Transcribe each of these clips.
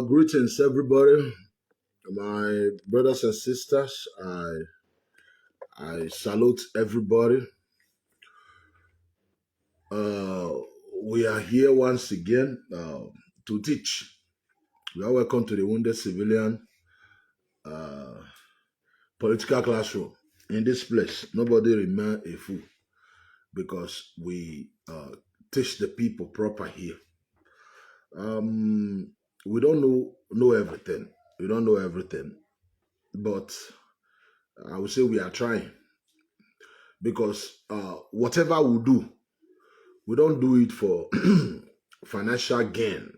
Greetings, everybody. My brothers and sisters, I salute everybody. We are here once again to teach. You are welcome to the Wounded Civilian Political Classroom. In this place, nobody remain a fool because we teach the people proper here. We don't know everything. We don't know everything, but I would say we are trying, because whatever we do, we don't do it for financial gain.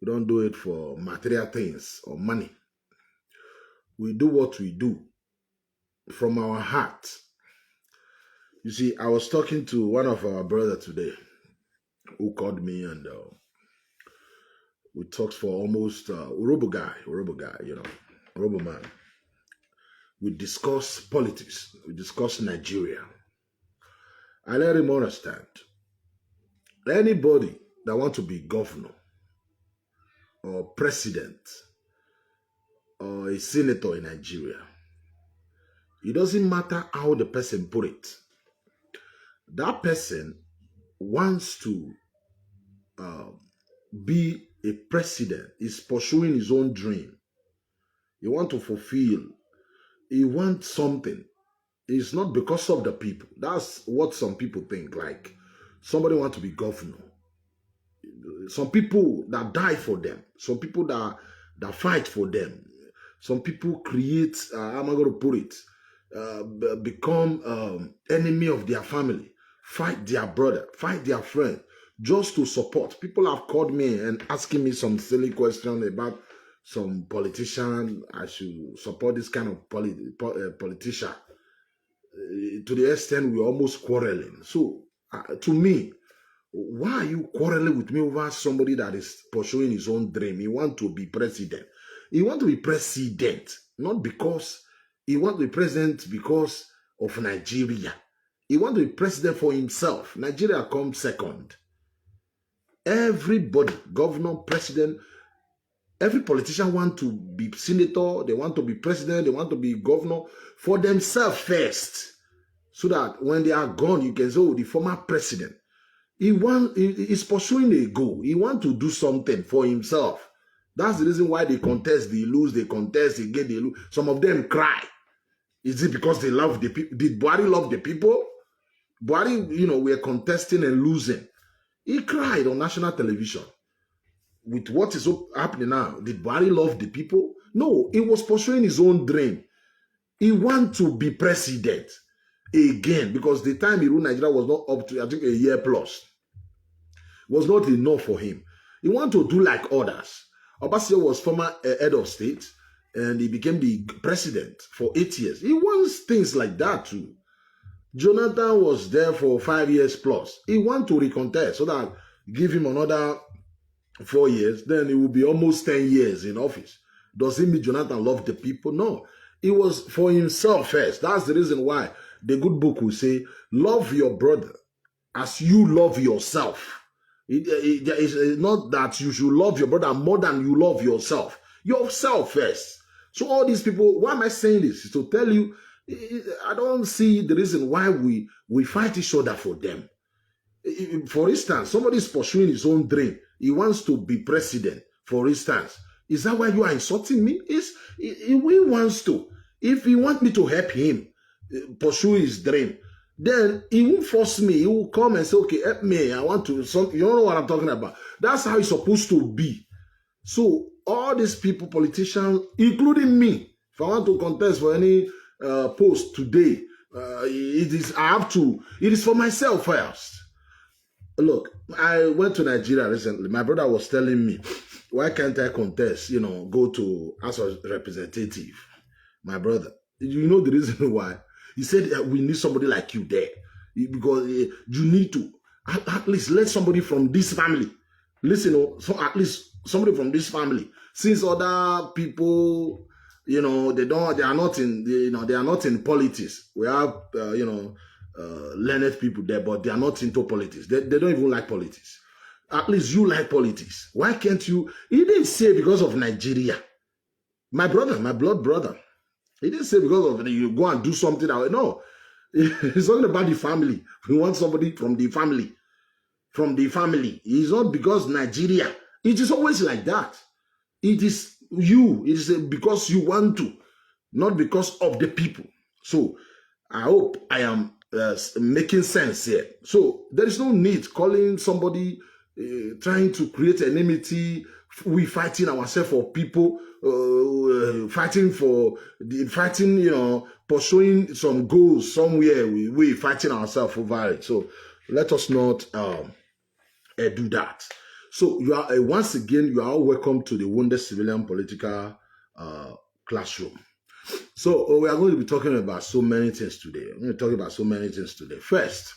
We don't do it for material things or money. We do what we do from our heart. You see, I was talking to one of our brothers today who called me, and we talked for almost Urobo guy, Urobo man. We discuss politics. We discuss Nigeria. I let him understand. Anybody that wants to be governor or president or a senator in Nigeria, it doesn't matter how the person put it. That person wants to be a president, is pursuing his own dream. He wants to fulfill. He wants something. It's not because of the people. That's what some people think. Like, somebody wants to be governor. Some people that die for them. Some people that fight for them. Some people create, how am I going to put it, become enemy of their family. Fight their brother. Fight their friend. Just to support. People have called me and asking me some silly question about some politician. I should support this kind of politician. To the extent we're almost quarreling. So, to me, why are you quarreling with me over somebody that is pursuing his own dream? He wants to be president. He wants to be president, not because he wants to be president because of Nigeria. He wants to be president for himself. Nigeria comes second. Everybody, governor, president, every politician wants to be senator, they want to be president, they want to be governor for themselves first. So that when they are gone, you can say, oh, the former president. He's pursuing a goal. He wants to do something for himself. That's the reason why they contest, they lose, they contest, they get, they lose. Some of them cry. Is it because they love the people? Did Buhari love the people? Buhari, we're contesting and losing. He cried on national television. With what is happening now, did Buhari love the people? No, he was pursuing his own dream. He wants to be president again, because the time he ruled Nigeria was not up to, I think, a year plus. Was not enough for him. He wanted to do like others. Obasanjo was former head of state, and he became the president for 8 years. He wants things like that too. Jonathan was there for 5 years plus. He wants to recontest so that give him another 4 years, then it will be almost 10 years in office. Does it mean Jonathan loved the people? No. It was for himself first. That's the reason why the good book will say, love your brother as you love yourself. It is not that you should love your brother more than you love yourself. Yourself first. So all these people, why am I saying this? Is to tell you, I don't see the reason why we fight each other for them. For instance, somebody is pursuing his own dream. He wants to be president, for instance. Is that why you are insulting me? He wants to. If he wants me to help him pursue his dream, then he won't force me. He will come and say, okay, help me. I want to, you don't know what I'm talking about. That's how it's supposed to be. So all these people, politicians, including me, if I want to contest for any post today, it is for myself first. Look, I went to Nigeria recently. My brother was telling me, why can't I contest, go to as a representative? My brother, you know the reason why? He said we need somebody like you there because you need to at least let somebody from this family listen. So at least somebody from this family, since other people, they are not in politics. We have learned people there, but they are not into politics. They don't even like politics. At least you like politics. Why can't you? He didn't say because of Nigeria. My brother, my blood brother. He didn't say because of you go and do something. No, it's not about the family. We want somebody from the family. From the family. It's not because Nigeria. It is always like that. It is you. It is because you want to, not because of the people. So I hope I am making sense here. So there is no need calling somebody trying to create enmity. We fighting ourselves for people, fighting, pursuing some goals somewhere. We fighting ourselves over it. So let us not do that. So you are once again, you are all welcome to the Wounded Civilian Political Classroom. So we are going to be talking about so many things today. I'm going to talk about so many things today. First,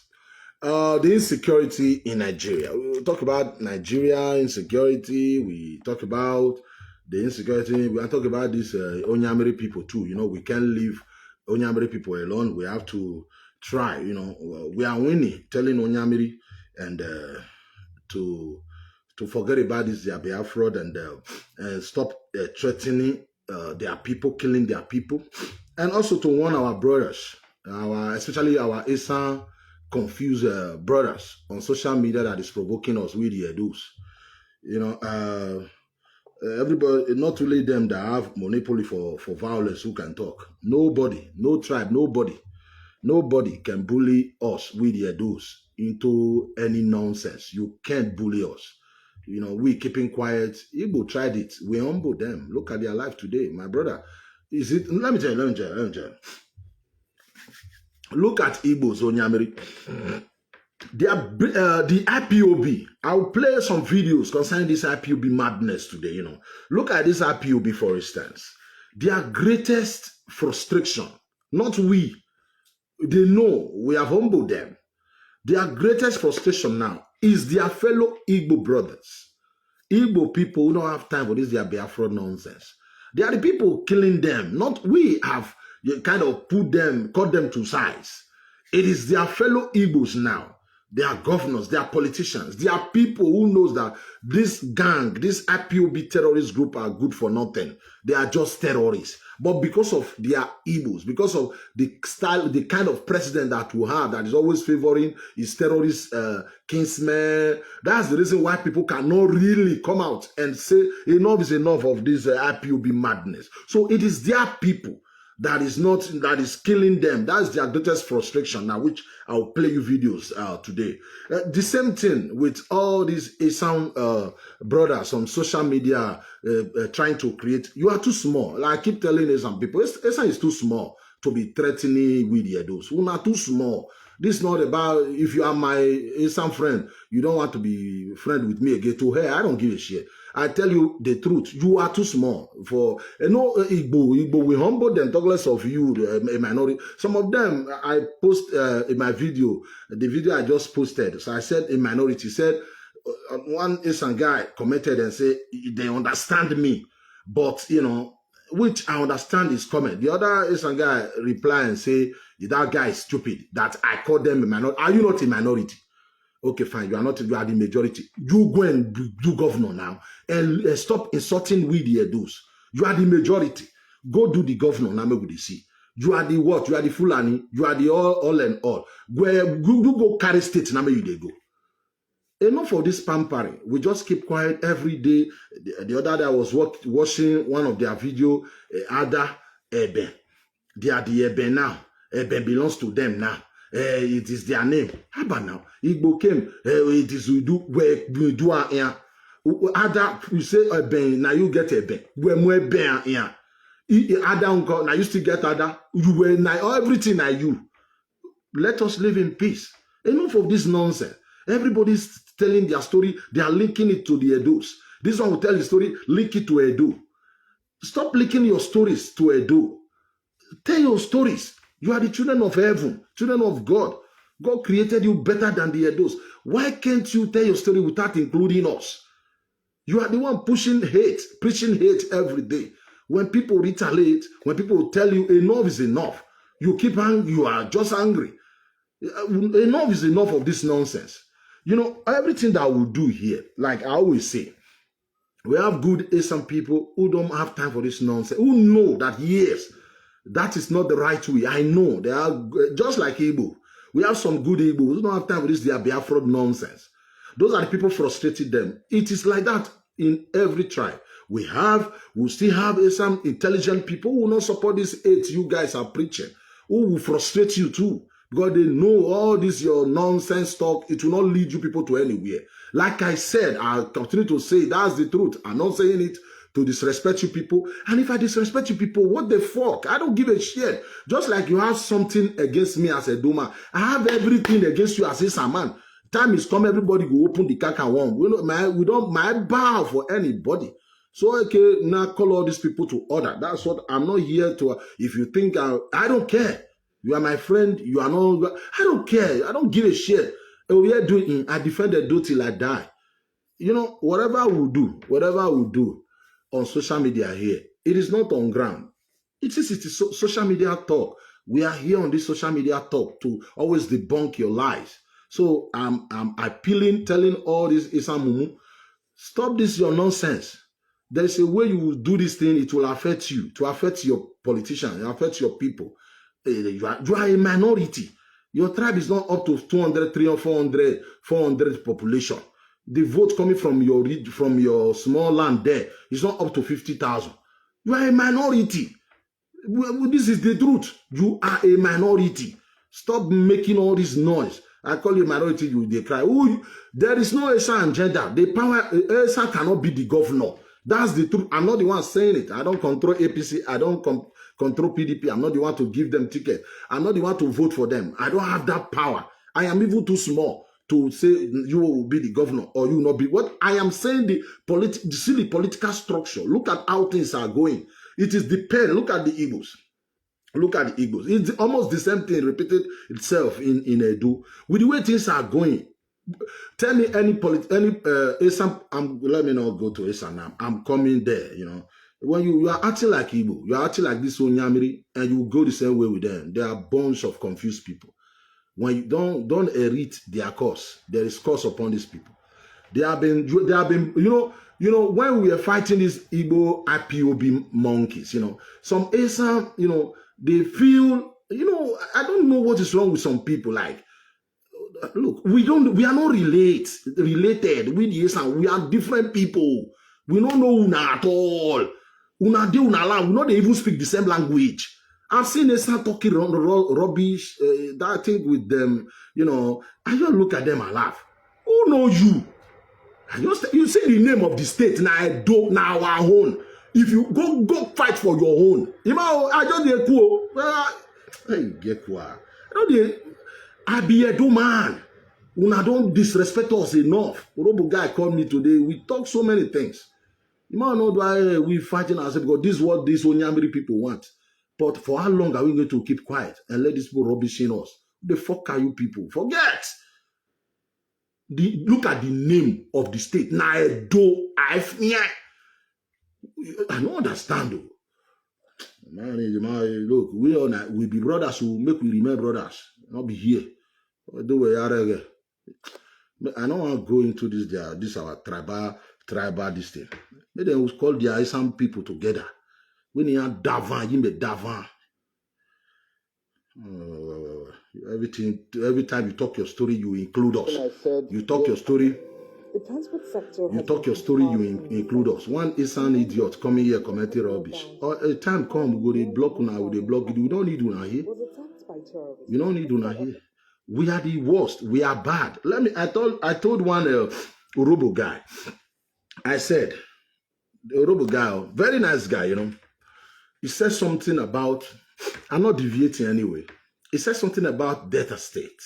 the insecurity in Nigeria. We will talk about Nigeria insecurity. We talk about the insecurity. We are talking about these Onyamiri people too. We can't leave Onyamiri people alone. We have to try. We are winning, telling Onyamiri and to forget about this their fraud and stop threatening their people, killing their people, and also to warn our brothers, especially our Esan confused brothers on social media that is provoking us with the edus. Everybody, not only them that have monopoly for violence who can talk. Nobody, no tribe, nobody can bully us with the edus into any nonsense. You can't bully us. We keeping quiet. Igbo tried it. We humble them. Look at their life today. My brother, let me tell you. Look at Igbo's Onyamiri. The IPOB. I'll play some videos concerning this IPOB madness today, Look at this IPOB, for instance. Their greatest frustration, not we. They know we have humbled them. Their greatest frustration now is their fellow Igbo brothers. Igbo people who don't have time for this, their Biafra nonsense. They are the people killing them, not we have kind of cut them to size. It is their fellow Igbos now. They are governors, they are politicians, they are people who knows that this gang, this IPOB terrorist group are good for nothing. They are just terrorists. But because of their Igbos, because of the style, the kind of president that we have that is always favoring his terrorist kinsmen, that's the reason why people cannot really come out and say enough is enough of this IPOB madness. So it is their people that is killing them. That's their greatest frustration now, which I'll play you videos today. The same thing with all these Esan brothers on social media trying to create. You are too small. Like I keep telling Esan people, Esan is too small to be threatening with the Edos. We are too small. This is not about, if you are my Esan friend, you don't want to be friend with me again. To her, I don't give a shit. I tell you the truth. You are too small for Igbo. We humble them, talk less of you, a minority. Some of them I post in my video, the video I just posted. So I said a minority. Said one Asian guy commented and said they understand me, but which I understand his comment. The other Asian guy replied and say that guy is stupid. That I call them a minority. Are you not a minority? Okay, fine. You are the majority. You go and do governor now and stop insulting we the Edos. You are the majority. Go do the governor now. We see. You are the what? You are the Fulani. You are the all and all. Where you go carry state now you they go. Enough of this pampering. We just keep quiet every day. The other day I was watching one of their video. Ada Eben. They are the Eben now. Eben belongs to them now. It is their name. How about now? Igbo came. It is we do here. Ada, you say Eben, now you get Eben. Where more Ben here. Ada uncle, now you still get Ada. You were now everything are you. Let us live in peace. Enough of this nonsense. Everybody's telling their story. They are linking it to the Edos. This one will tell the story, link it to Edo. Stop linking your stories to Edo. Tell your stories. You are the children of heaven, children of God. God created you better than the Edos. Why can't you tell your story without including us? You are the one pushing hate, preaching hate every day. When people retaliate, when people tell you enough is enough, you keep angry, you are just angry. Enough is enough of this nonsense. You know, everything that we do here, like I always say, we have good Asian people who don't have time for this nonsense, who know that, yes, that is not the right way. I know. They are just like Igbo. We have some good Igbo who don't have time for this, their Biafra nonsense. Those are the people frustrated them. It is like that in every tribe. We still have some intelligent people who will not support this hate you guys are preaching, who will frustrate you too, because they know all this your nonsense talk, it will not lead you people to anywhere. Like I said, I'll continue to say that's the truth. I'm not saying it to disrespect you people. And if I disrespect you people, what the fuck? I don't give a shit. Just like you have something against me as a Duma, I have everything against you as a Saman. Time is come, everybody will open the caca one. We don't bow for anybody. So okay, now call all these people to order. That's what I'm not here to. If you think I don't care, you are my friend. You are not. I don't care. I don't give a shit. We are doing. I defended do till I die. You know, whatever we do on social media here, it is not on ground. It is social media talk. We are here on this social media talk to always debunk your lies. So I'm appealing, telling all this Isamumu, stop this your nonsense. There is a way you will do this thing, it will affect you, to affect your politicians, it will affect your people. You are a minority. Your tribe is not up to 200, 300, 400 population. The vote coming from your small land there is not up to 50,000. You are a minority. This is the truth. You are a minority. Stop making all this noise. I call you minority, they cry. Ooh, there is no Esa agenda. The power, Esa cannot be the governor. That's the truth. I'm not the one saying it. I don't control APC. I don't control PDP. I'm not the one to give them ticket. I'm not the one to vote for them. I don't have that power. I am even too small to say you will be the governor or you will not be. What I am saying, the silly political structure. Look at how things are going. It is the pen. Look at the Igbos. Look at the Igbos. It's almost the same thing repeated itself in Edo. With the way things are going, tell me any Isam, let me not go to Isam now. I'm coming there, you know. When you are acting like Igbo, you are acting like this Onyamiri, and you go the same way with them. They are a bunch of confused people. When you don't inherit their cause, there is cause upon these people. They have been, you know, when we are fighting these Igbo ipob monkeys, you know, some Isam, you know, they feel, you know, I don't know what is wrong with some people. Like, look, we are not related with the Isam. We are different people. We don't know Una at all. Una de Una land. We not even speak the same language. I've seen Isam talking rubbish, that thing with them, you know. I just look at them and laugh. Who know you? You say the name of the state now our own. If you go fight for your own, I just get cool. I be a do man. Una don't disrespect us enough. Robo guy called me today. We talk so many things. You might know why we fighting ourselves because this is what these Onyamiri people want. But for how long are we going to keep quiet and let these people rubbishing us? The fuck are you people? Forget. Look at the name of the state. I don't understand though. Man, look, we be brothers who make we remain brothers, not be here. I don't want to go into this our tribal this thing. Maybe they will call some people together. When you are Davan, you may Davan. Every time you talk your story, you include us. You talk your story. The transport sector. You talk your story, you include us. One is an idiot coming here commenting rubbish. Or a time come, we go block una, we block it. We don't need una here. We don't need una here. We are the worst. We are bad. I told one Orobo guy. I said, the Orobo guy, very nice guy, you know. He said something about, I'm not deviating anyway. He said something about Delta State.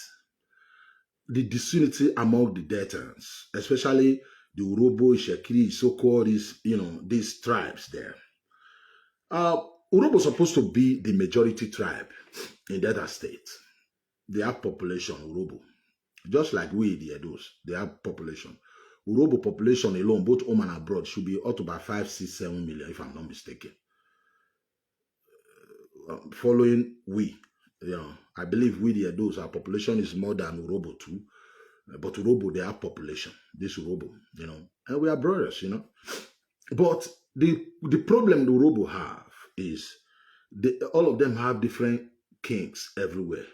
the disunity among the Deltans, especially the Urobo, Shekiri, so-called these tribes there. Urobo is supposed to be the majority tribe in Delta State. They have population, Urobo. Just like we, the Edos, they have population. Urobo population alone, both home and abroad, should be up to about 5, 6, 7 million, if I'm not mistaken. Following we, I believe we, the Edos, our population is more than Urobo too. But Urobo, they have population. This Urobo, and we are brothers, But the problem the Urobo have is all of them have different kings everywhere.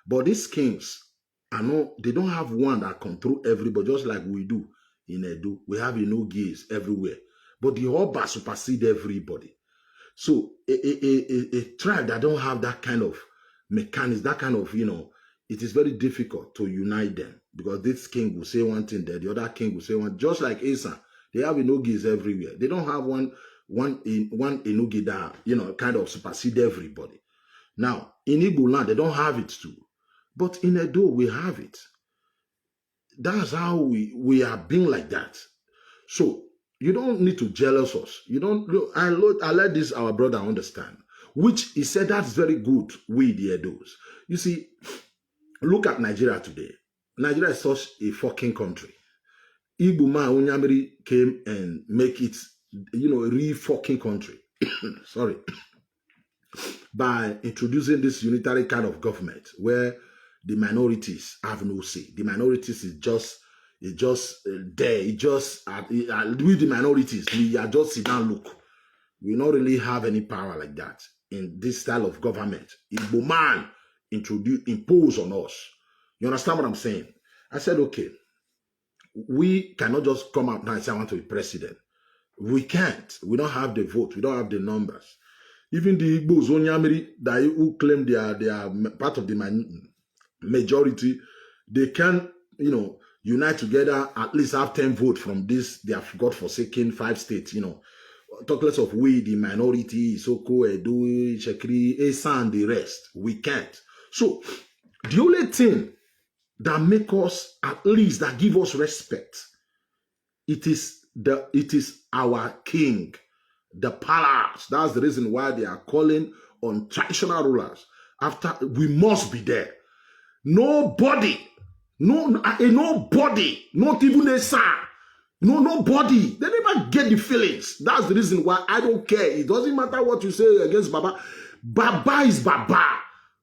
But these kings they don't have one that control everybody, just like we do in Edo. We have Inogis everywhere. But the Oba supersede everybody. So a tribe that don't have that kind of mechanism, that kind of, it is very difficult to unite them, because this king will say one thing there, the other king will say one. Just like Asa, they have Inogis everywhere. They don't have one Inogi that, kind of supersede everybody. Now, in Igbo land, they don't have it too. But in Edo, we have it. That's how we are being like that. So, you don't need to jealous us. You don't. I let this our brother understand, which he said that's very good. We the Edos. You see, look at Nigeria today. Nigeria is such a fucking country. Igbo man Onyamiri came and make it, a real fucking country. Sorry. By introducing this unitary kind of government where the minorities have no say. The minorities is just there. We the minorities, we are just sit down look. We don't really have any power like that in this style of government. Igbo man impose on us. You understand what I'm saying? I said, okay, we cannot just come out now and say I want to be president. We can't. We don't have the vote. We don't have the numbers. Even the Igbos, Onyamiri, who claim they are part of the majority, they can, unite together, at least have 10 votes from this, they have God-forsaken 5 states, Talk less of we, the minority, Isoko, Edo, Shekiri, Asa, and the rest. We can't. So, the only thing that make us, at least, that give us respect, it is our king, the palace. That's the reason why they are calling on traditional rulers. After, we must be there. Nobody, nobody, not even a son, nobody. They never get the feelings. That's the reason why I don't care. It doesn't matter what you say against Baba. Baba is Baba.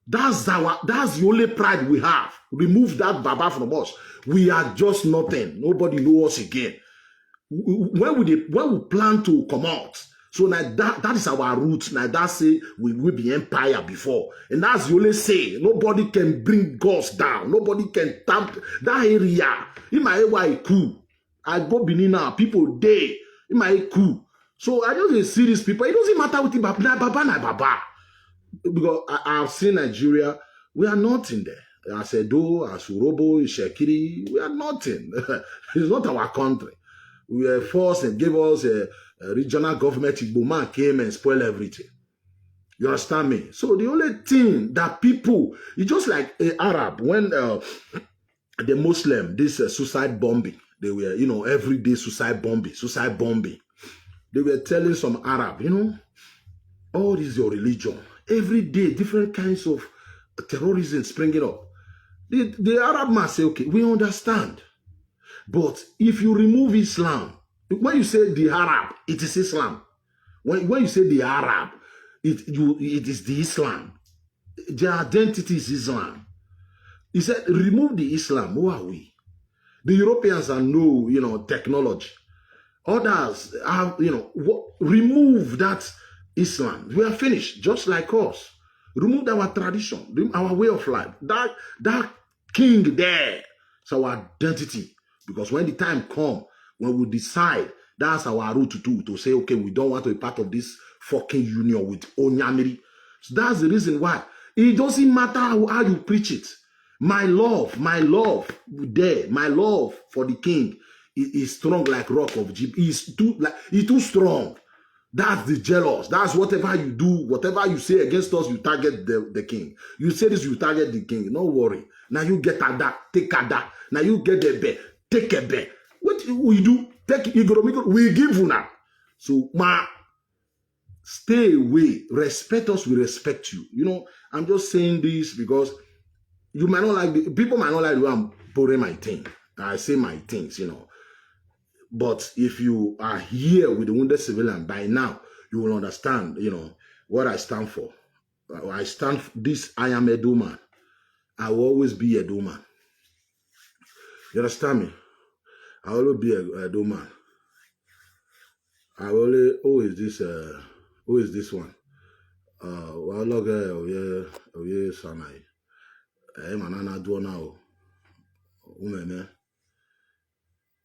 That's the only pride we have. Remove that Baba from us. We are just nothing. Nobody knows us again. When we plan to come out, so now that is our root. Now that say we will be empire before. And that's the only say. Nobody can bring us down. Nobody can tap that area. In my area, cool. I go Benin now. People day. In my cool. So I just see these people. It doesn't matter with the Baba. Because I've seen Nigeria. We are nothing there. As Edo, as Urobo, Shekiri, we are nothing. It's not our country. We were forced and gave us a regional government. Igbo man came and spoiled everything. You understand me? So the only thing that people, it's just like an Arab, when the Muslim, this suicide bombing, they were, everyday suicide bombing. They were telling some Arab, all this is your religion. Every day, different kinds of terrorism springing up. The Arab man say, okay, we understand. But if you remove Islam, when you say the Arab, it is Islam. When you say the Arab, it is the Islam. Their identity is Islam. He said, remove the Islam. Who are we? The Europeans are no, technology. Others have, remove that Islam. We are finished, just like us. Remove our tradition, our way of life. That king there is our identity. Because when the time comes, when we decide, that's our route to say, okay, we don't want to be part of this fucking union with Onyamiri. So that's the reason why. It doesn't matter how you preach it. My love there, my love for the king is strong like rock of Jib. It's too strong. That's the jealous. That's whatever you do, whatever you say against us, you target the king. You say this, you target the king. No worry. Now you get ada, take ada. Now you get a bear, take a bear. What we do? Take Igoromiko, we give you now. So stay away. Respect us, we respect you. You know, I'm just saying this because you might not like people might not like the way I'm pouring my thing. I say my things, you know. But if you are here with the wounded civilian, by now you will understand, you know, what I stand for. I stand for this. I am a Edo. I will always be a Edo. You understand me? I will always be a Edo. I will always who is this one? Well, look, oh yeah, Sanai. Manana do now.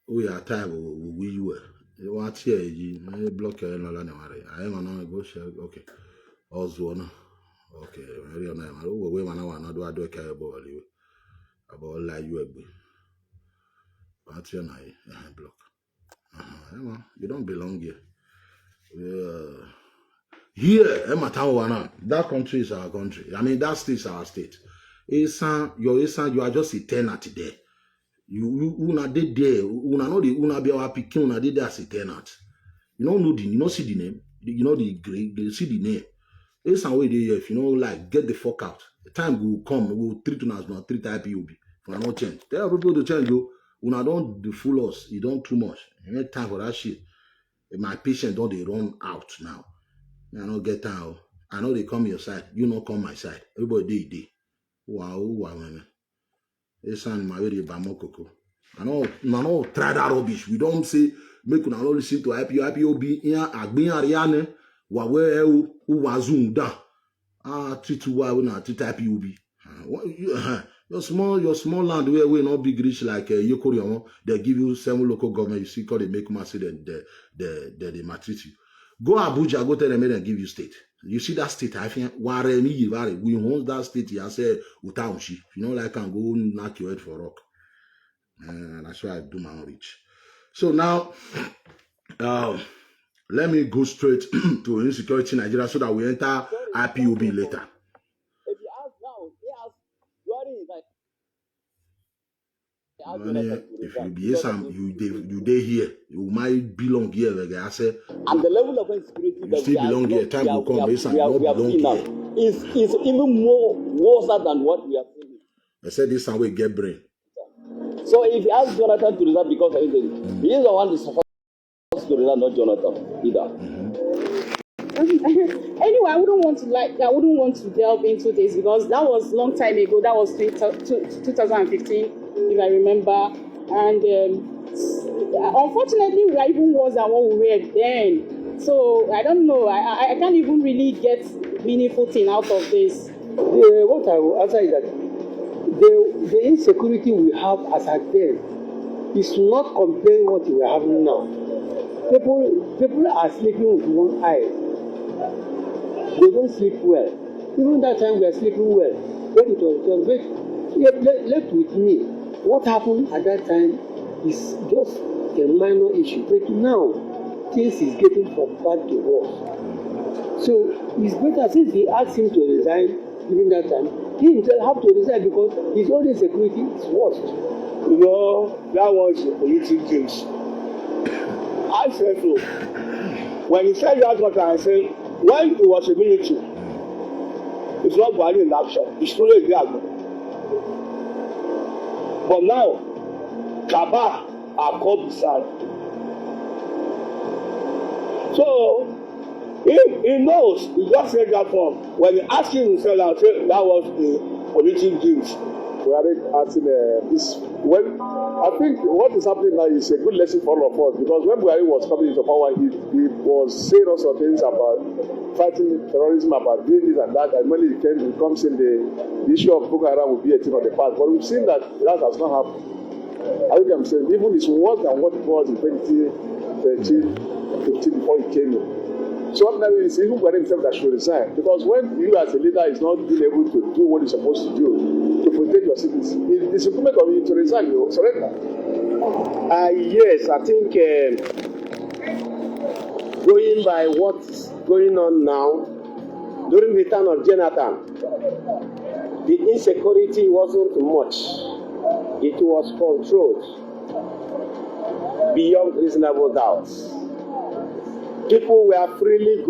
We are tired. We were. You want here? You block your no land. I am an go share. Okay. Also, okay. Very nice. We man do I care about like you agree. But you know, block. You don't belong here. Here, that country is our country. I mean, that state is our state. You are just a tenant there. You una did there. Una know the una be our picking. Una did there as a tenant. You don't know you don't see the name. You know the grade. You see the name. It's some way there. If you know, like, get the fuck out. The time will come. We will treat us not treat IPOB. For no change. Tell people to change you. Una don't fool us. You don't too much. You need time for that shit. My patience don't they run out now. I don't get time. I know they come your side. You not come my side. Everybody day. Wow, man. It's an my very bamokoko. I know try that rubbish. We don't say make una not listen to IPOB here agbin ariane wa we who wazun da. Treat why we not treat IPOB. Your small land where we not big rich like Yokorion, they give you 7 local government. You see, cause they make massive, they maltreat you. Go Abuja, go tell them and give you state. You see that state, I think, we want that state, I say, Utaunshi. If you know, like, I can go knock your head for rock. And that's why I do my own reach. So now, let me go straight to insecurity in Nigeria so that we enter IPOB later. If you ask now, they ask, what is like? If you be some, you day here, you might belong here. Like I said, and the level of insecurity you still belong here. Time will come, you not belong here. Is even more worse than what we are seeing. I said this time we get brain. So if you ask Jonathan to resign because of anything, he is the one that's supposed to resign, not Jonathan either. Anyway, I wouldn't want to delve into this because that was a long time ago. That was 2015, if I remember. And unfortunately, we are even worse than what we were then. So I don't know. I can't even really get meaningful thing out of this. What I will answer is that the insecurity we have as at then is not comparing what we are having now. People are sleeping with one eye. They don't sleep well. Even that time we are sleeping well. When it was left with me, what happened at that time is just a minor issue. But now, things is getting from bad to worse. So it's better since he asked him to resign during that time, he himself have to resign because his own insecurity is worse. You know, that was the political things. I said so. When he said that, what I said, when it was a military, it's not value in action, it's truly a gag. But now, Kaba are called beside. So, he knows, he just said that one. When he asked himself, I said that was the political things. We are asking this. Well, I think what is happening now is a good lesson for all of us because when Buhari was coming into power, he was saying also things about fighting terrorism, about doing this and that. And when he comes in, the issue of Boko Haram will be a thing of the past. But we've seen that has not happened. I think I'm saying even it's worse than what it was in 2013, 15 before he came in. So ordinarily, it's even Buhari himself that should resign because when you as a leader is not being able to do what you're supposed to do to protect your citizens, it's incumbent on you to resign, you surrender. Yes, I think going by what's going on now, during the time of Jonathan, the insecurity wasn't much. It was controlled beyond reasonable doubt. People were freely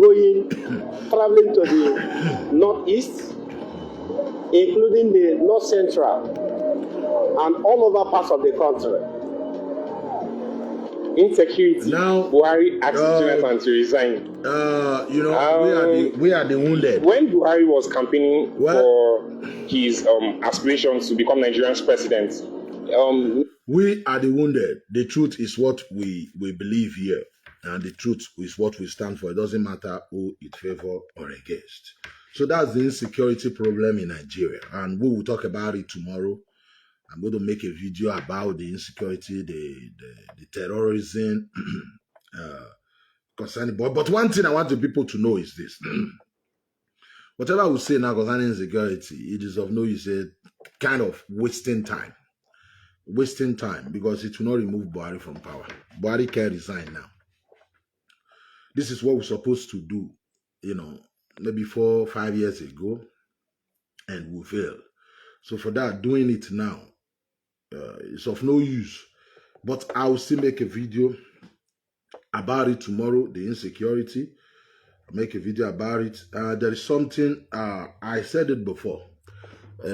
traveling to the northeast, including the north central, and all over parts of the country. Insecurity. Now, Buhari asked Jonathan to resign. We are the wounded. When Buhari was campaigning for his aspirations to become Nigeria's president, we are the wounded. The truth is what we believe here, and the truth is what we stand for. It doesn't matter who it favor or against. So that's the insecurity problem in Nigeria, and we will talk about it tomorrow. I'm going to make a video about the insecurity, the terrorism concerning. But one thing I want the people to know is this: whatever we say now concerning insecurity, it is of no use. Kind of wasting time because it will not remove Buhari from power. Buhari can resign now. This is what we're supposed to do, maybe 4 or 5 years ago, and we failed. So for that, doing it now, it's of no use. But I will still make a video about it tomorrow, the insecurity. I'll make a video about it. There is something, I said it before,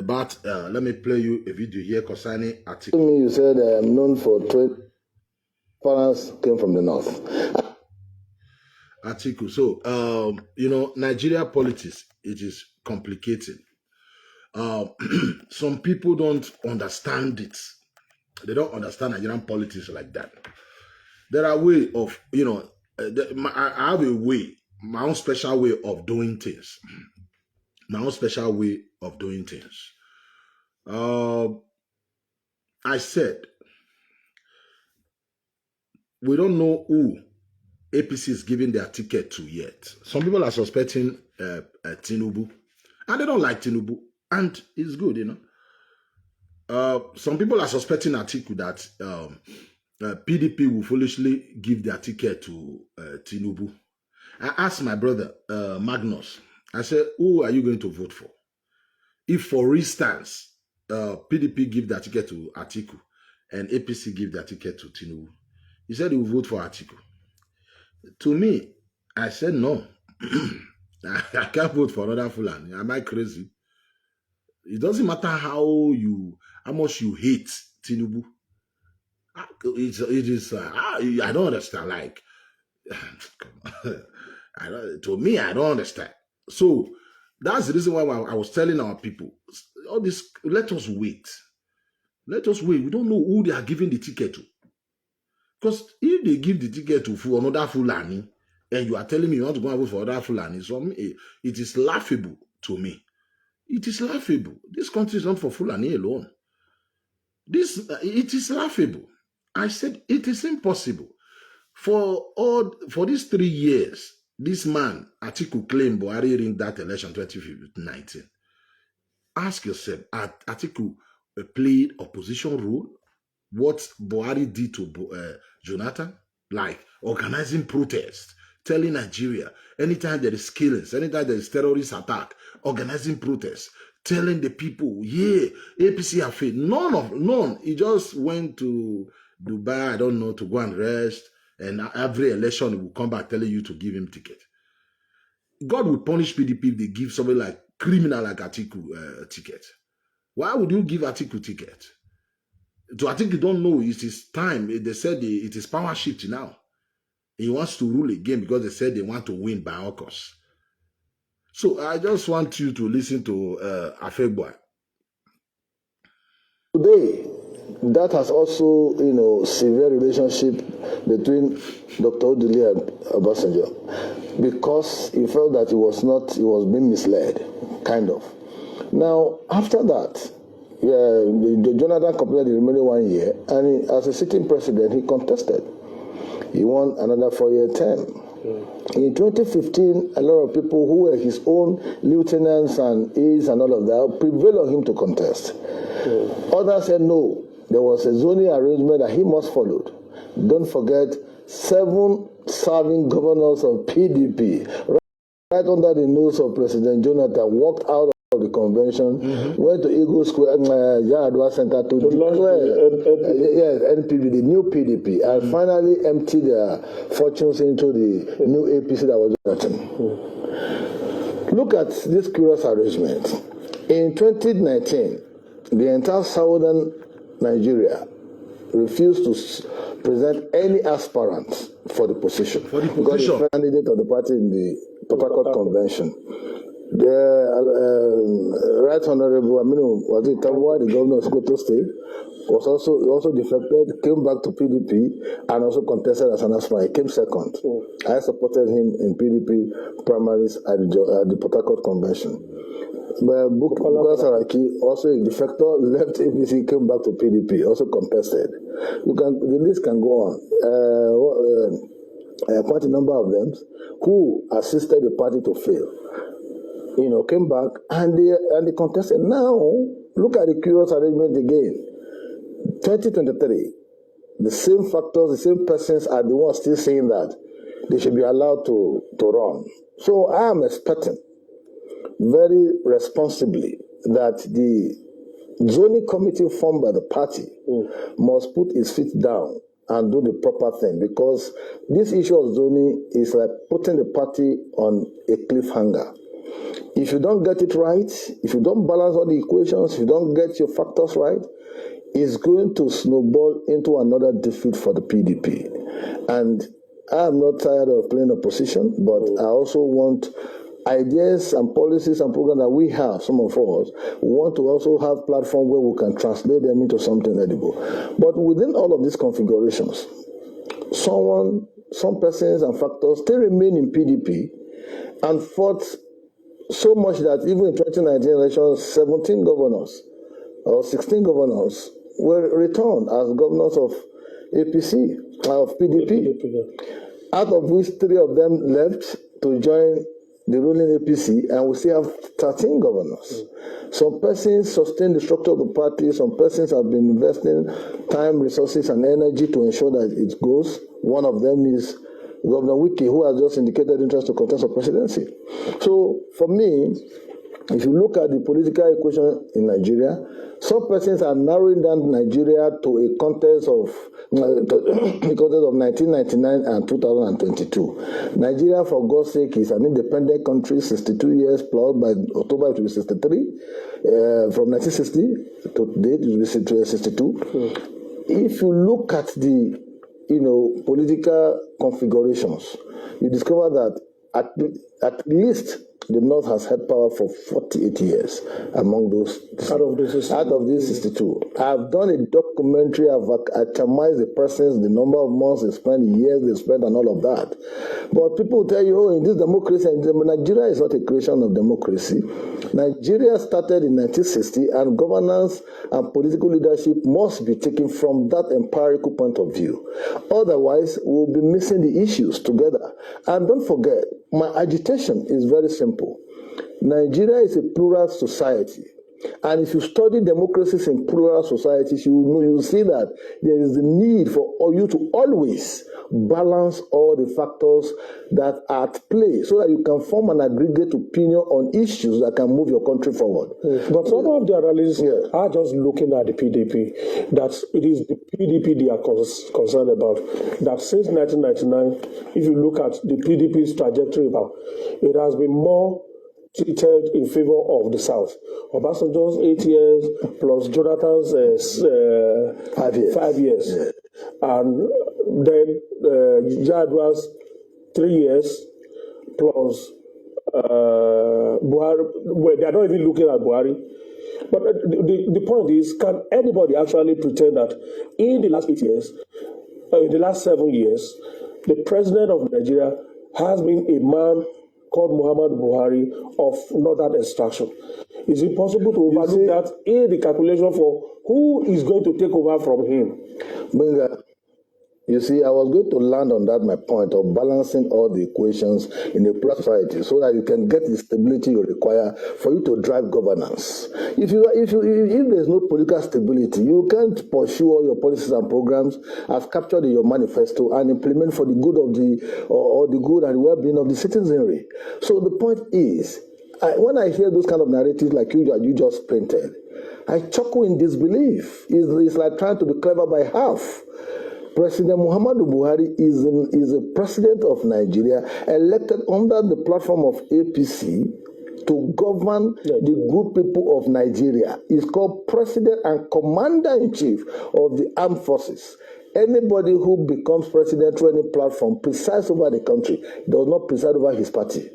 but let me play you a video here concerning Atiku. You said known for trade. Parents came from the north. Atiku. So, Nigeria politics, it is complicated. Some people don't understand it. They don't understand Nigerian politics like that. There are ways of, I have a way, my own special way of doing things. I said, we don't know who APC is giving their ticket to yet. Some people are suspecting Tinubu, and they don't like Tinubu, and it's good, some people are suspecting Atiku that PDP will foolishly give their ticket to Tinubu. I asked my brother, Magnus, I said, who are you going to vote for? If, for instance, PDP give their ticket to Atiku and APC give their ticket to Tinubu, he said he will vote for Atiku. To me, I said no. I can't vote for another Fulani. Am I crazy? It doesn't matter how much you hate Tinubu. I don't understand. Like, to me, I don't understand. So that's the reason why I was telling our people, all this. Let us wait. Let us wait. We don't know who they are giving the ticket to. Because if they give the ticket to another Fulani, and you are telling me you want to go and vote for another Fulani, so it is laughable to me. It is laughable. This country is not for Fulani alone. It is laughable. I said it is impossible. For these 3 years, this man, Atiku, claimed Buhari in that election 2019. Ask yourself, Atiku played opposition role? What Buhari did to Jonathan? Like organizing protests, telling Nigeria, anytime there is killings, anytime there is terrorist attack, organizing protests, telling the people, yeah, APC have failed. None. He just went to Dubai, I don't know, to go and rest, and every election he will come back telling you to give him ticket. God will punish PDP if they give somebody like criminal like Atiku ticket. Why would you give Atiku ticket? So I think you don't know, it is time. They said it is power shift now. He wants to rule again because they said they want to win by all costs. So I just want you to listen to Afegboy. Today, that has also, severe relationship between Dr. Odili and Obasanjo, because he felt that he was being misled, kind of. Now, after that, Jonathan completed the remaining 1 year, and as a sitting president, he contested. He won another 4-year term. In 2015, a lot of people who were his own lieutenants and aides and all of that prevailed on him to contest. Others said no. There was a zoning arrangement that he must follow. Don't forget, 7 serving governors of PDP, right under the nose of President Jonathan, walked out of the convention, went to Eagle Square, Yaradua Center to declare NPP, the new PDP, and finally empty their fortunes into the new APC that was written. Look at this curious arrangement. In 2019, the entire southern Nigeria refused to present any aspirant for the position. Because the candidate of the party in the Port Harcourt Convention, the Right Honorable Tabuwa, the governor of Sokoto State, was also defected, came back to PDP, and also contested as an aspirant. He came second. I supported him in PDP primaries at the Port Harcourt Convention. But Bukola Saraki, also a defector, left APC, came back to PDP, also contested. The list can go on. Quite a number of them who assisted the party to fail, came back and they contested. Now, look at the curious arrangement again. 2023, the same factors, the same persons are the ones still saying that they should be allowed to run. So I am expecting very responsibly that the zoning committee formed by the party must put its feet down and do the proper thing, because this issue of zoning is like putting the party on a cliffhanger. If you don't get it right, if you don't balance all the equations, if you don't get your factors right, it's going to snowball into another defeat for the PDP. And I'm not tired of playing opposition, but I also want ideas and policies and programs that we have, some of us, want to also have platforms where we can translate them into something edible. But within all of these configurations, some persons and factors still remain in PDP and fought so much that even in 2019 elections, 17 governors or 16 governors were returned as governors of APC, of PDP, out of which 3 of them left to join the ruling APC, and we still have 13 governors. Some persons sustain the structure of the party, some persons have been investing time, resources, and energy to ensure that it goes. One of them is Governor Wiki, who has just indicated interest to contest for presidency. So, for me, if you look at the political equation in Nigeria, some persons are narrowing down Nigeria to a contest of 1999 and 2022. Nigeria, for God's sake, is an independent country, 62 years plus. By October it will be 63. From 1960 to date, it will be 62. If you look at the political configurations, you discover that at least the North has had power for 48 years among those. Out of these 62. I've done a documentary, I've itemized the persons, the number of months they spent, the years they spent, and all of that. But people tell you, in this democracy, Nigeria is not a creation of democracy. Nigeria started in 1960, and governance and political leadership must be taken from that empirical point of view. Otherwise, we'll be missing the issues together. And don't forget, my agitation is very simple. Nigeria is a plural society. And if you study democracies in plural societies, you'll see that there is the need for you to always balance all the factors that are at play so that you can form an aggregate opinion on issues that can move your country forward. But some of the analysts are just looking at the PDP, that it is the PDP they are concerned about. That since 1999, if you look at the PDP's trajectory, it has been more tilted in favor of the South. Obasanjo's 8 years plus Jonathan's 5 years. Yeah. And then Jadwa's 3 years plus Buhari. Well, they are not even looking at Buhari. But the point is, can anybody actually pretend that in the last 8 years, in the last 7 years, the president of Nigeria has been a man called Muhammad Buhari of northern extraction? Is it possible to overlook that in the calculation for who is going to take over from him? You see, I was going to land on that, my point of balancing all the equations in a plural society so that you can get the stability you require for you to drive governance. If there's no political stability, you can't pursue all your policies and programs as captured in your manifesto and implement for the good of the good and well-being of the citizenry. So the point is, when I hear those kind of narratives like you just painted, I chuckle in disbelief. It's like trying to be clever by half. President Muhammadu Buhari is a president of Nigeria elected under the platform of APC to govern the good people of Nigeria. He's called President and Commander-in-Chief of the Armed Forces. Anybody who becomes president through any platform presides over the country, does not preside over his party.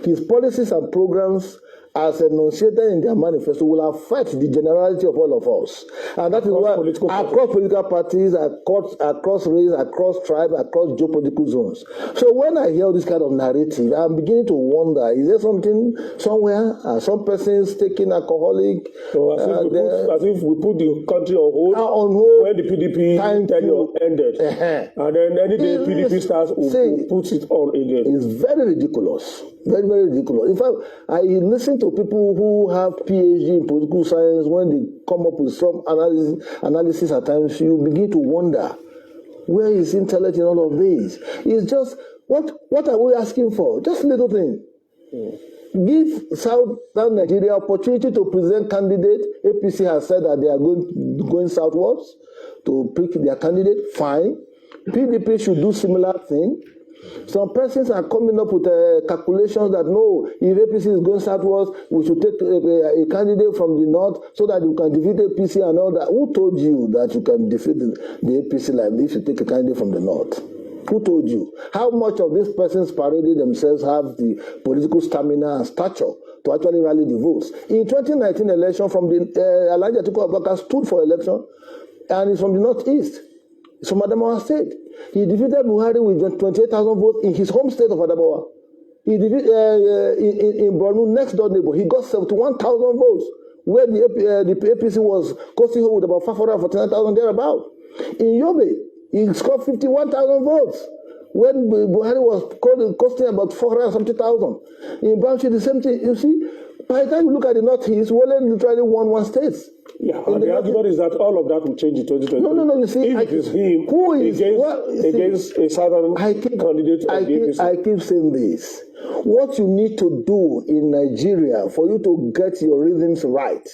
His policies and programs, as enunciated in their manifesto, will affect the generality of all of us. And that is why across political parties, across race, across tribe, across geopolitical zones. So when I hear this kind of narrative, I'm beginning to wonder, is there something somewhere? Some persons taking alcoholic? So as if we put the country on hold when the PDP tenure ended. And then any day PDP starts, we'll put it on again. It's very ridiculous. Very, very ridiculous. In fact, I listen to people who have PhD in political science. When they come up with some analysis at times, you begin to wonder, where is intellect in all of this? It's just, what are we asking for? Just a little thing. Give Southern Nigeria opportunity to present candidate. APC has said that they are going southwards to pick their candidate. Fine. PDP should do similar thing. Some persons are coming up with calculations that no, if APC is going southwards, we should take a candidate from the north so that you can defeat APC and all that. Who told you that you can defeat the APC like this if you take a candidate from the north? Who told you? How much of these persons paraded themselves have the political stamina and stature to actually rally the votes? In 2019 election, from the Elijah Atiku Abubakar stood for election, and he's from the northeast. It's from Adamawa State. He defeated Buhari with 28,000 votes in his home state of Adamawa. He defeated in Borno, next door neighbor, he got 71,000 votes, where the APC was costing home with about 549,000 thereabout. In Yobe, he scored 51,000 votes, when Buhari was costing about 470,000. In Bauchi, the same thing. You see, by the time you look at the northeast, Wole literally won one state. Yeah, and the argument is that all of that will change in 2020. No, you see, if it is him who is against a southern candidate of the APC. I keep saying this. What you need to do in Nigeria for you to get your rhythms right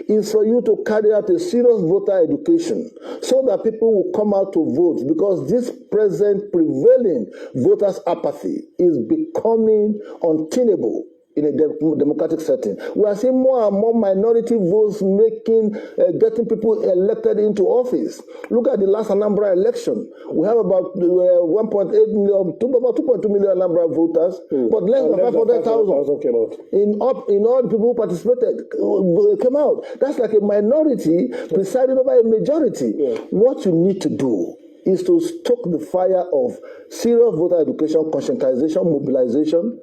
is for you to carry out a serious voter education so that people will come out to vote, because this present prevailing voters' apathy is becoming untenable in a democratic setting. We are seeing more and more minority votes getting people elected into office. Look at the last Anambra election. We have about 1.8 million, about 2.2 million Anambra voters, but less than 500,000 came out. In all the people who participated came out. That's like a minority presiding over a majority. Yeah. What you need to do is to stoke the fire of serious voter education, conscientization, mobilization.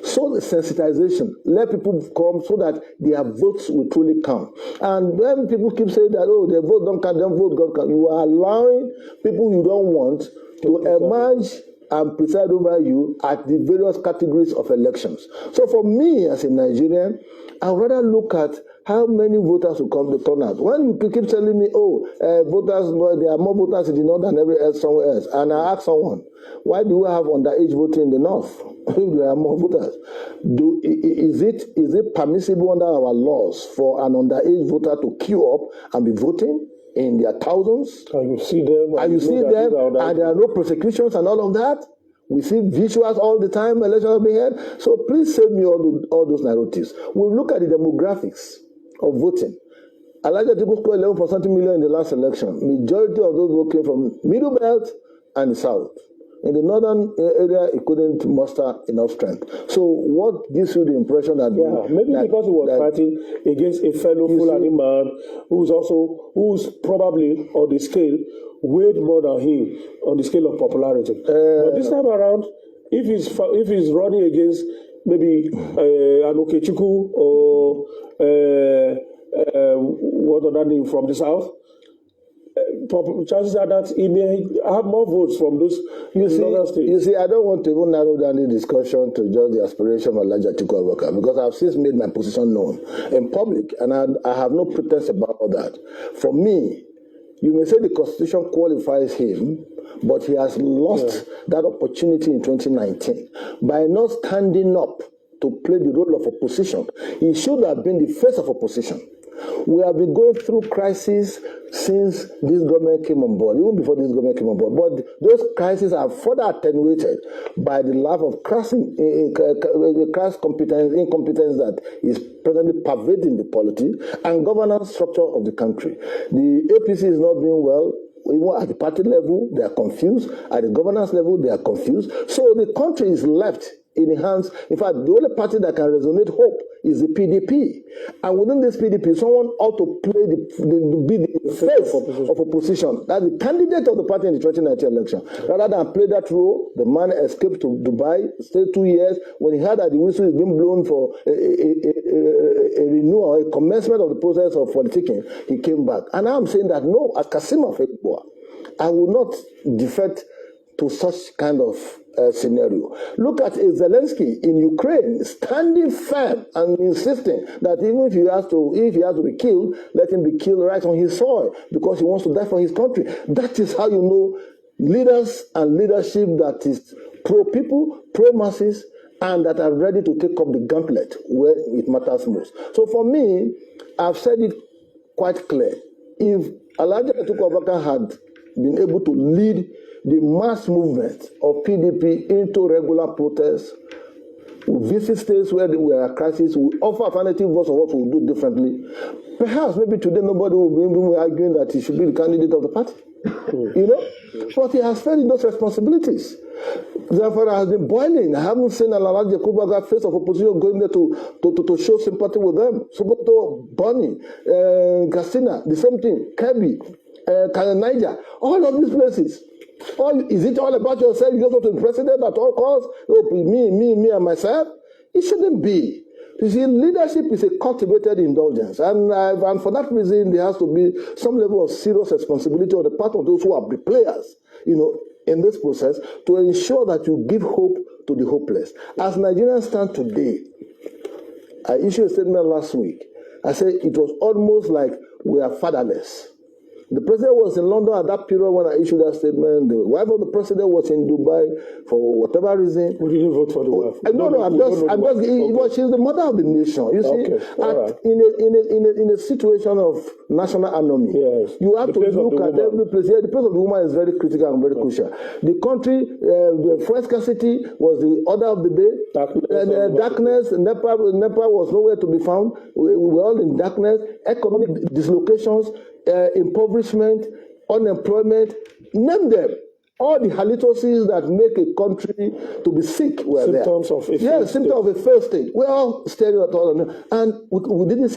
So the sensitization, let people come so that their votes will truly count. And when people keep saying that, oh, their vote don't count, their vote don't count, you are allowing people you don't want to emerge and preside over you at the various categories of elections. So for me as a Nigerian, I would rather look at how many voters will come to turn out. When you keep telling me, voters, there are more voters in the north than somewhere else, and I ask someone, why do we have underage voting in the north? If there are more voters, is it permissible under our laws for an underage voter to queue up and be voting in their thousands? And you see them, and there are no prosecutions and all of that. We see visuals all the time, elections are being held. So please save me all those narratives. We'll look at the demographics of voting. Elijah Atiku scored 11% million in the last election. Majority of those votes came from Middle Belt and the South. In the northern area, it couldn't muster enough strength. So what gives you the impression that... Yeah, maybe because he was fighting against a fellow Fulani man who's probably on the scale weighed more than him on the scale of popularity. But this time around, if he's running against maybe an Okechukwu or what other name from the south, chances are that he may have more votes from those other states. You see, I don't want to even narrow down the discussion to just the aspiration of Elijah Atiku Abubakar, because I've since made my position known in public, and I have no pretense about that. For me, you may say the Constitution qualifies him, but he has lost that opportunity in 2019 by not standing up to play the role of opposition. He should have been the face of opposition. We have been going through crises since this government came on board, even before this government came on board. But those crises are further attenuated by the lack of crass incompetence that is presently pervading the polity and governance structure of the country. The APC is not doing well. Even at the party level, they are confused. At the governance level, they are confused. So the country is left in the hands. In fact, the only party that can resonate hope is the PDP. And within this PDP, someone ought to play be the face of opposition. That's the candidate of the party in the 2019 election. Rather than play that role, the man escaped to Dubai, stayed 2 years. When he heard that the whistle is being blown for a renewal, a commencement of the process of politicking, he came back. And I'm saying that no, as Kassim Afekboa, I will not defect to such kind of scenario. Look at Zelensky in Ukraine, standing firm and insisting that even if he has to be killed, let him be killed right on his soil because he wants to die for his country. That is how you know leaders and leadership that is pro-people, pro-masses, and that are ready to take up the gauntlet where it matters most. So for me, I've said it quite clear. If Alhaji Atiku Abubakar had been able to lead the mass movement of PDP into regular protests, we visit states where there were crises, we offer alternative votes of what we will do differently. Perhaps maybe today nobody will be arguing that he should be the candidate of the party. You know? But he has failed in those responsibilities. Therefore, has been boiling. I haven't seen Alhaji Atiku face of opposition going there to show sympathy with them. Sokoto, Bonny, Katsina, the same thing, Kebbi, Niger, all of these places. Is it all about yourself? You just want to be president at all costs? Oh, me, and myself? It shouldn't be. You see, leadership is a cultivated indulgence. And for that reason, there has to be some level of serious responsibility on the part of those who are the players, in this process to ensure that you give hope to the hopeless. As Nigerians stand today, I issued a statement last week. I said it was almost like we are fatherless. The president was in London at that period when I issued that statement. The wife of the president was in Dubai for whatever reason. We didn't vote for the wife. She's the mother of the nation. You see, in a situation of national anomaly, yes. You have to look at every place. Yeah, the place of the woman is very critical and very crucial. The country, the first scarcity was the order of the day. Darkness. Nepal was nowhere to be found. We were all in darkness. Economic dislocations. Impoverishment, unemployment, name them. All the halitosis that make a country to be sick were symptoms there. Symptoms of a failed state. We're all staring at all of them. And we didn't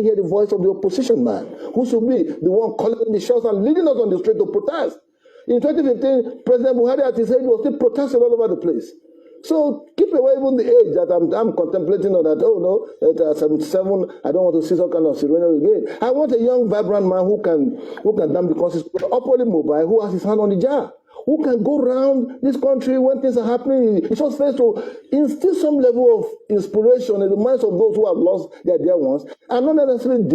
hear the voice of the opposition man, who should be the one calling the shots and leading us on the street to protest. In 2015, President Buhari at his age was still protesting all over the place. So keep away even the age that I'm contemplating on that. Oh no, at 77, I don't want to see some kind of ceremony again. I want a young, vibrant man who can damn the constitution, upwardly mobile, who has his hand on the jar, who can go around this country when things are happening. It's just fair to instill some level of inspiration in the minds of those who have lost their dear ones, and not necessarily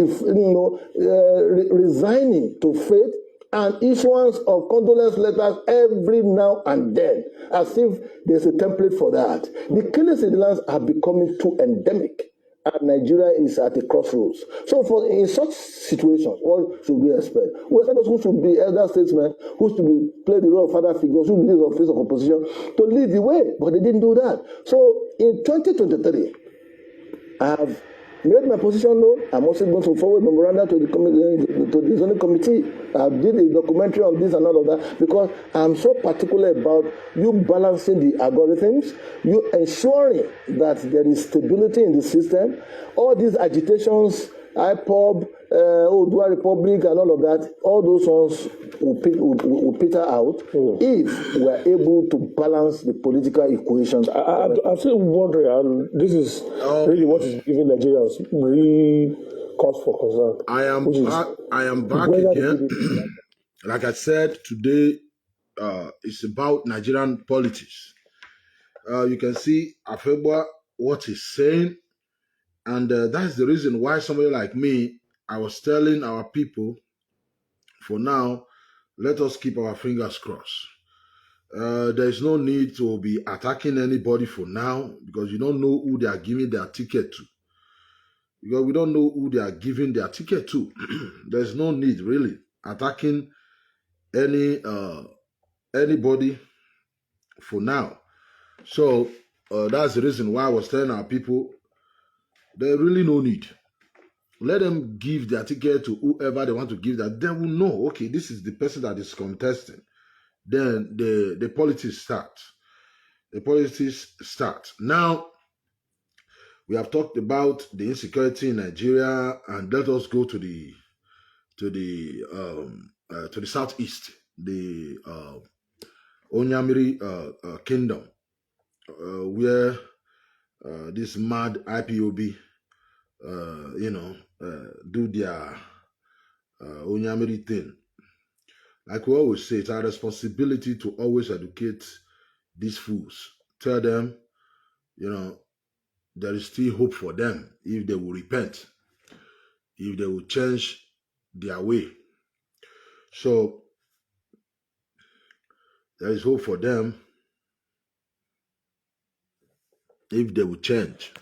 resigning to fate and issuance of condolence letters every now and then, as if there's a template for that. The killings in the lands are becoming too endemic, and Nigeria is at a crossroads. So in such situations, what should we expect? We expect those who should be elder statesmen, who should play the role of father figures, who should be the face of opposition, to lead the way, but they didn't do that. So in 2023, I have made my position known. I'm also going to forward memoranda to the zoning committee. I did a documentary on this and all of that because I'm so particular about you balancing the algorithms, you ensuring that there is stability in the system. All these agitations, ipob, Odua Republic and all of that, all those ones will peter out if we are able to balance the political equations. I'm still wondering, and this is really what is giving Nigerians really cause for concern. I am back again. Like I said, today it's about Nigerian politics. You can see Afegboa, what he's saying, and that's the reason why somebody like me, I was telling our people, for now, let us keep our fingers crossed. There's no need to be attacking anybody for now because you don't know who they are giving their ticket to. Because we don't know who they are giving their ticket to. There's no need really attacking anybody for now. So that's the reason why I was telling our people there's really no need. Let them give their ticket to whoever they want to give that. Then we'll know, okay, this is the person that is contesting. Then the politics start. The politics start. Now, we have talked about the insecurity in Nigeria, and let us go to the southeast, the Onyamiri kingdom, where this mad IPOB, do their Onyamiri thing. Like we always say, it's our responsibility to always educate these fools. Tell them, there is still hope for them if they will repent, if they will change their way. So there is hope for them if they will change.